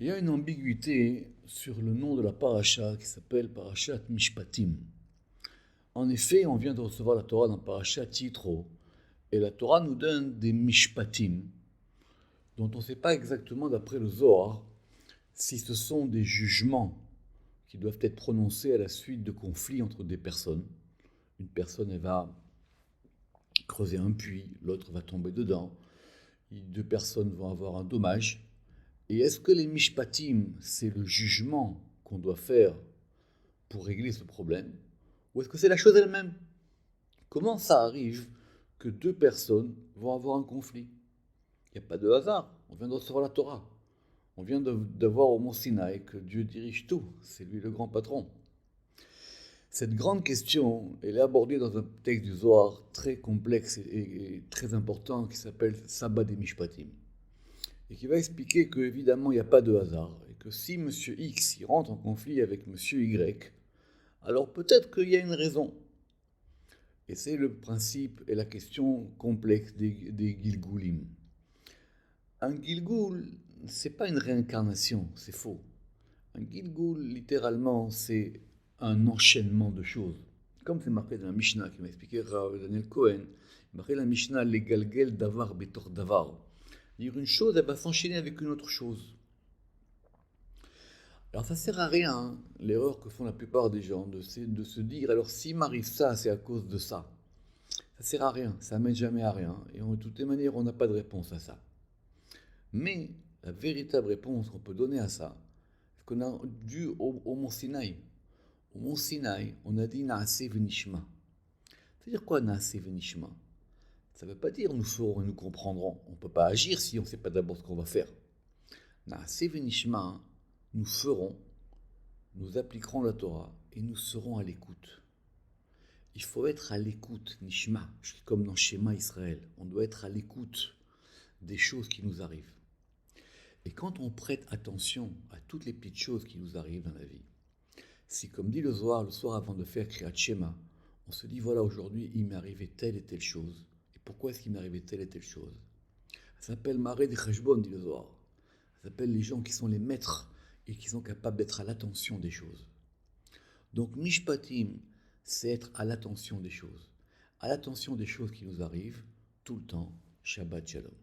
Il y a une ambiguïté sur le nom de la paracha qui s'appelle Parashat Mishpatim. En effet, on vient de recevoir la Torah dans Parashat Yitro, et la Torah nous donne des Mishpatim, dont on ne sait pas exactement d'après le Zohar si ce sont des jugements qui doivent être prononcés à la suite de conflits entre des personnes. Une personne elle va creuser un puits, l'autre va tomber dedans, deux personnes vont avoir un dommage. Et est-ce que les mishpatim, c'est le jugement qu'on doit faire pour régler ce problème, ou est-ce que c'est la chose elle-même? Comment ça arrive que deux personnes vont avoir un conflit? Il n'y a pas de hasard, on vient de recevoir la Torah. On vient de voir au mont Sinaï que Dieu dirige tout, c'est lui le grand patron. Cette grande question, elle est abordée dans un texte du Zohar très complexe et très important qui s'appelle Sabbat des Mishpatim. Et qui va expliquer qu'évidemment il n'y a pas de hasard, et que si M. X il rentre en conflit avec M. Y, alors peut-être qu'il y a une raison. Et c'est le principe et la question complexe des Gilgulim. Un Gilgul, c'est pas une réincarnation, c'est faux. Un Gilgul, littéralement, c'est un enchaînement de choses. Comme c'est marqué dans la Mishnah, qui m'a expliqué Rav Daniel Cohen, marqué dans la Mishnah, les galgel davar betor davar. Dire une chose, elle va s'enchaîner avec une autre chose. Alors ça sert à rien, hein, l'erreur que font la plupart des gens, de se dire, alors s'il m'arrive ça, c'est à cause de ça. Ça sert à rien, ça mène jamais à rien, et de toutes les manières, on n'a pas de réponse à ça. Mais la véritable réponse qu'on peut donner à ça, c'est qu'on a dû au mont Sinaï. Au mont Sinaï, on a dit Naaseh v'nishma. Ça veut dire quoi Naaseh v'nishma? Ça ne veut pas dire nous ferons et nous comprendrons. On ne peut pas agir si on ne sait pas d'abord ce qu'on va faire. Naaseh v'nishma, nous ferons, nous appliquerons la Torah et nous serons à l'écoute. Il faut être à l'écoute, Nishma, comme dans Shema Israël. On doit être à l'écoute des choses qui nous arrivent. Et quand on prête attention à toutes les petites choses qui nous arrivent dans la vie, si comme dit le soir avant de faire Kriyat Shema, on se dit voilà aujourd'hui il m'est arrivé telle et telle chose. Et pourquoi est-ce qu'il m'est arrivé telle et telle chose? Ça s'appelle Maré de Cheshbon, dit le Zohar. Ça s'appelle les gens qui sont les maîtres et qui sont capables d'être à l'attention des choses. Donc Mishpatim, c'est être à l'attention des choses. À l'attention des choses qui nous arrivent tout le temps. Shabbat Shalom.